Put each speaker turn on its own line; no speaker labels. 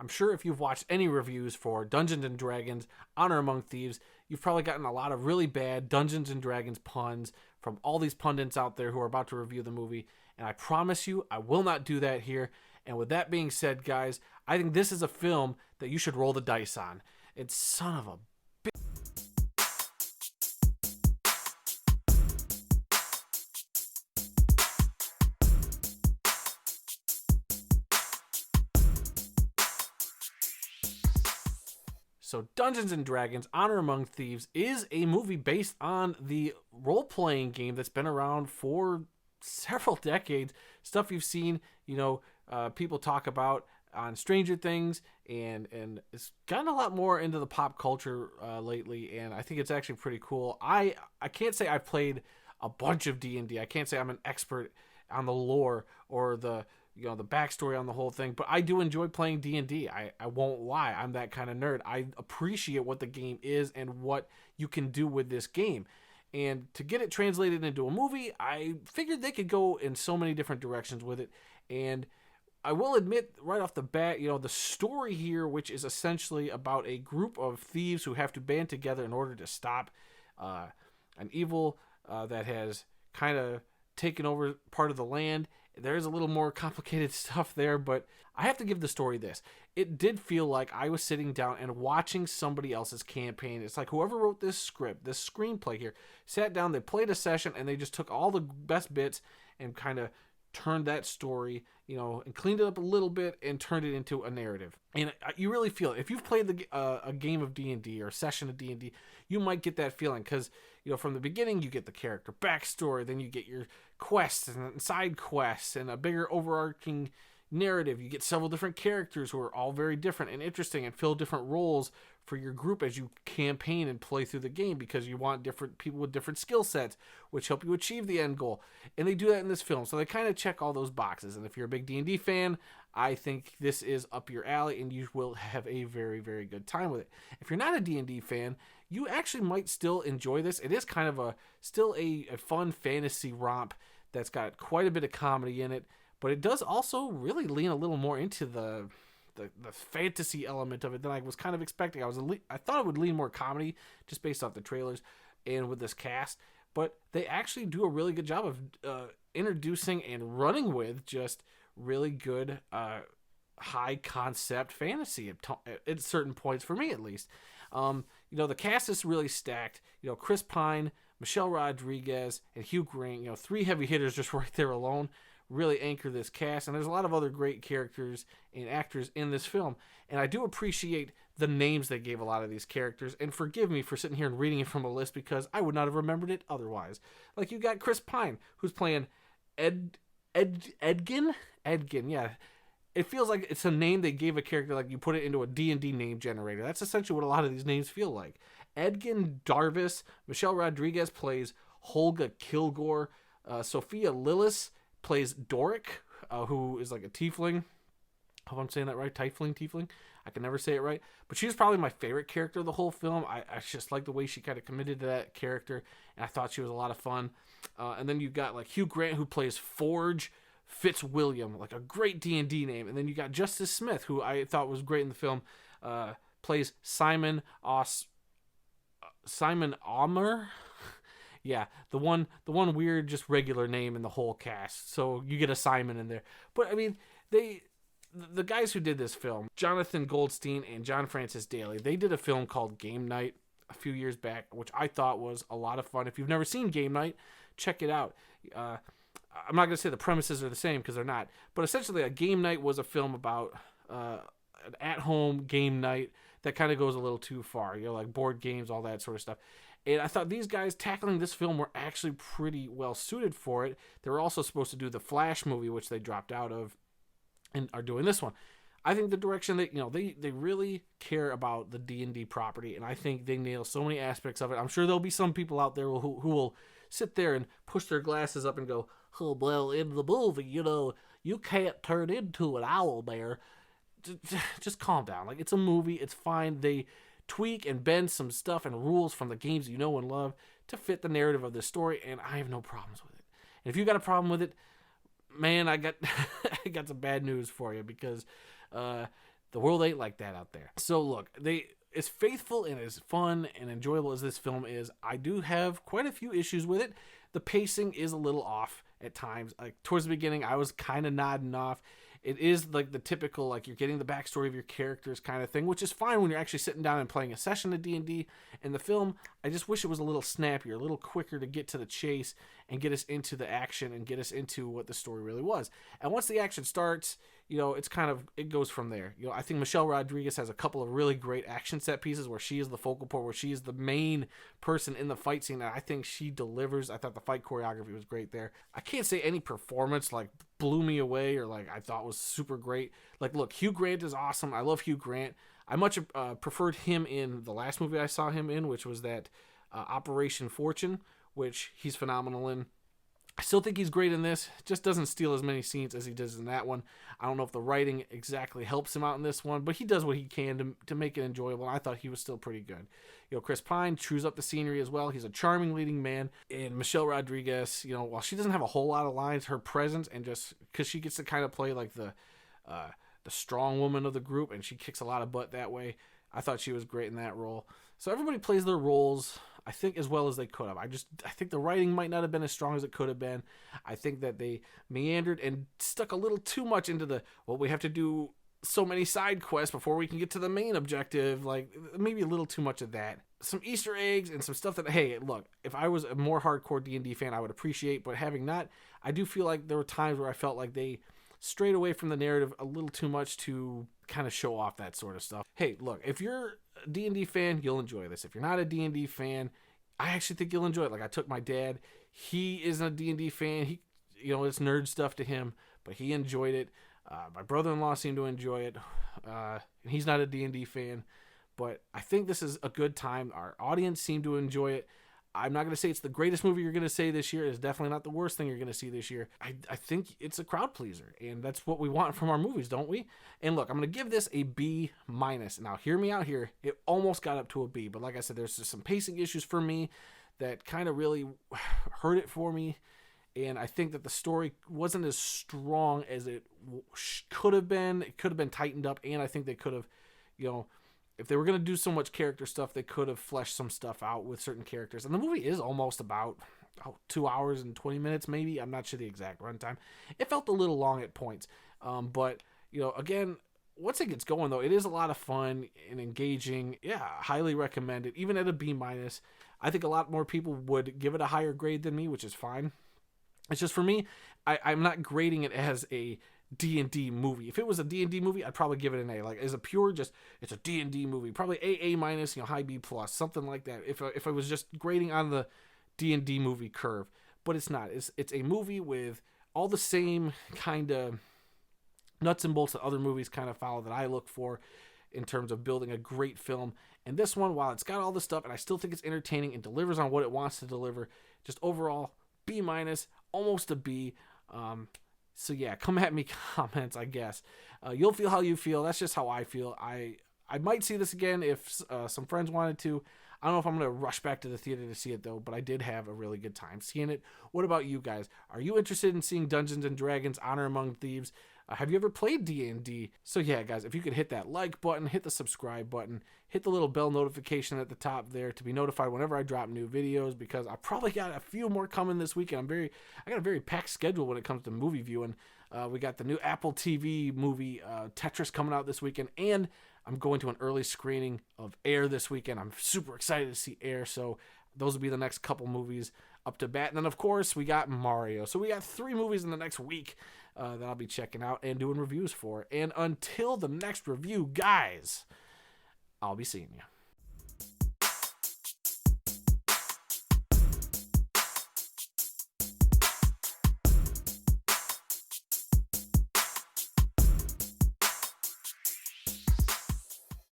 I'm sure if you've watched any reviews for Dungeons and Dragons Honor Among Thieves, you've probably gotten a lot of really bad Dungeons and Dragons puns from all these pundits out there who are about to review the movie. And I promise you, I will not do that here. And with that being said, guys, I think this is a film that you should roll the dice on. It's son of a So Dungeons and Dragons Honor Among Thieves is a movie based on the role-playing game that's been around for several decades. Stuff you've seen, people talk about on Stranger Things, and it's gotten a lot more into the pop culture lately, and I think it's actually pretty cool. I can't say I've played a bunch of D&D. I can't say I'm an expert on the lore or the backstory on the whole thing, but I do enjoy playing D&D. I won't lie, I'm that kind of nerd. I appreciate what the game is and what you can do with this game. And to get it translated into a movie, I figured they could go in so many different directions with it. And I will admit right off the bat, the story here, which is essentially about a group of thieves who have to band together in order to stop an evil that has kind of taken over part of the land. There's a little more complicated stuff there, but I have to give the story this. It did feel like I was sitting down and watching somebody else's campaign. It's like whoever wrote this script, this screenplay here, sat down, they played a session, and they just took all the best bits and kind of turned that story, and cleaned it up a little bit and turned it into a narrative. And you really feel it. If you've played a game of D&D or a session of D&D, you might get that feeling because, from the beginning, you get the character backstory, then you get your quests and side quests and a bigger overarching narrative. You get several different characters who are all very different and interesting and fill different roles for your group as you campaign and play through the game because you want different people with different skill sets which help you achieve the end goal. And they do that in this film. So they kind of check all those boxes. And if you're a big D&D fan, I think this is up your alley and you will have a very, very good time with it. If you're not a D&D fan, you actually might still enjoy this. It is kind of still a fun fantasy romp that's got quite a bit of comedy in it, but it does also really lean a little more into the fantasy element of it than I was kind of expecting. I thought it would lean more comedy just based off the trailers and with this cast, but they actually do a really good job of introducing and running with just really good high concept fantasy at certain points, for me at least. The cast is really stacked. Chris Pine, Michelle Rodriguez, and Hugh Grant, three heavy hitters just right there alone really anchor this cast. And there's a lot of other great characters and actors in this film. And I do appreciate the names they gave a lot of these characters. And forgive me for sitting here and reading it from a list because I would not have remembered it otherwise. Like you got Chris Pine, who's playing Edgin, yeah. It feels like it's a name they gave a character, like you put it into a D&D name generator. That's essentially what a lot of these names feel like. Edgin Darvis. Michelle Rodriguez plays Holga Kilgore. Sophia Lillis plays Doric, who is like a tiefling. I hope I'm saying that right. Tiefling. I can never say it right. But she's probably my favorite character of the whole film. I just like the way she kind of committed to that character, and I thought she was a lot of fun. And then you've got like Hugh Grant, who plays Forge Fitzwilliam, like a great D&D name. And then you got Justice Smith, who I thought was great in the film, plays Simon Omer. Yeah, the one weird, just regular name in the whole cast. So you get a Simon in there. But I mean, the guys who did this film, Jonathan Goldstein and John Francis Daley, they did a film called Game Night a few years back, which I thought was a lot of fun. If you've never seen Game Night, check it out. I'm not going to say the premises are the same because they're not. But essentially, a game night was a film about an at-home game night that kind of goes a little too far. Like board games, all that sort of stuff. And I thought these guys tackling this film were actually pretty well suited for it. They were also supposed to do the Flash movie, which they dropped out of, and are doing this one. I think the direction that, they really care about the D&D property, and I think they nail so many aspects of it. I'm sure there'll be some people out there who will sit there and push their glasses up and go, oh, well, in the movie, you can't turn into an owlbear. Just calm down. Like, it's a movie. It's fine. They tweak and bend some stuff and rules from the games you know and love to fit the narrative of this story, and I have no problems with it. And if you got a problem with it, man, I got I got some bad news for you because The world ain't like that out there. So look, as faithful and as fun and enjoyable as this film is, I do have quite a few issues with it. The pacing is a little off at times. Like towards the beginning, I was kind of nodding off. It is like the typical, like you're getting the backstory of your characters kind of thing, which is fine when you're actually sitting down and playing a session of D&D. In the film, I just wish it was a little snappier, a little quicker to get to the chase and get us into the action and get us into what the story really was. And once the action starts, it goes from there. I think Michelle Rodriguez has a couple of really great action set pieces where she is the focal point, where she is the main person in the fight scene, and I think she delivers. I thought the fight choreography was great there. I can't say any performance like blew me away or like I thought was super great. Like, look, Hugh Grant is awesome. I love Hugh Grant. I much preferred him in the last movie I saw him in, which was that Operation Fortune, which he's phenomenal in. I still think he's great in this. Just doesn't steal as many scenes as he does in that one. I don't know if the writing exactly helps him out in this one, but he does what he can to make it enjoyable. I thought he was still pretty good. Chris Pine chews up the scenery as well. He's a charming leading man. And Michelle Rodriguez, while she doesn't have a whole lot of lines, her presence and just because she gets to kind of play like the strong woman of the group, and she kicks a lot of butt that way. I thought she was great in that role. So everybody plays their roles, I think, as well as they could have. I think the writing might not have been as strong as it could have been. I think that they meandered and stuck a little too much into we have to do so many side quests before we can get to the main objective. Like, maybe a little too much of that. Some Easter eggs and some stuff that, hey, look, if I was a more hardcore D&D fan, I would appreciate, but having not, I do feel like there were times where I felt like they strayed away from the narrative a little too much to kind of show off that sort of stuff. Hey, look, if you're a D&D fan, you'll enjoy this. If you're not a D&D fan, I actually think you'll enjoy it. Like, I took my dad. He isn't a D&D fan. He, it's nerd stuff to him, but he enjoyed it. My brother-in-law seemed to enjoy it. And he's not a D&D fan, but I think this is a good time. Our audience seemed to enjoy it. I'm not going to say it's the greatest movie you're going to see this year. It's definitely not the worst thing you're going to see this year. I think it's a crowd pleaser, and that's what we want from our movies, don't we? And look, I'm going to give this a B-. Now, hear me out here. It almost got up to a B, but like I said, there's just some pacing issues for me that kind of really hurt it for me, and I think that the story wasn't as strong as it could have been. It could have been tightened up, and I think they could have, if they were going to do so much character stuff, they could have fleshed some stuff out with certain characters. And the movie is almost about 2 hours and 20 minutes, maybe. I'm not sure the exact runtime. It felt a little long at points. But, again, once it gets going, though, it is a lot of fun and engaging. Yeah, highly recommend it. Even at a B-. I think a lot more people would give it a higher grade than me, which is fine. It's just for me, I'm not grading it as a D&D movie. If it was a D&D movie, I'd probably give it an A. Like, as a pure, it's a D&D movie. Probably A-, high B+, something like that. If I was just grading on the D&D movie curve. But it's not. It's a movie with all the same kind of nuts and bolts that other movies kind of follow that I look for in terms of building a great film. And this one, while it's got all this stuff, and I still think it's entertaining and delivers on what it wants to deliver, just overall, B-, almost a B. So yeah, come at me, comments, I guess. You'll feel how you feel. That's just how I feel. I might see this again if some friends wanted to. I don't know if I'm going to rush back to the theater to see it, though, but I did have a really good time seeing it. What about you guys? Are you interested in seeing Dungeons & Dragons Honor Among Thieves? Have you ever played D&D? So yeah, guys, if you could hit that like button, hit the subscribe button, hit the little bell notification at the top there to be notified whenever I drop new videos, because I probably got a few more coming this week, and I got a very packed schedule when it comes to movie viewing. We got the new Apple TV movie Tetris coming out this weekend, and I'm going to an early screening of Air this weekend. I'm super excited to see Air, so those will be the next couple movies up to bat. And then, of course, we got Mario. So we got 3 movies in the next week that I'll be checking out and doing reviews for. And until the next review, guys, I'll be seeing you.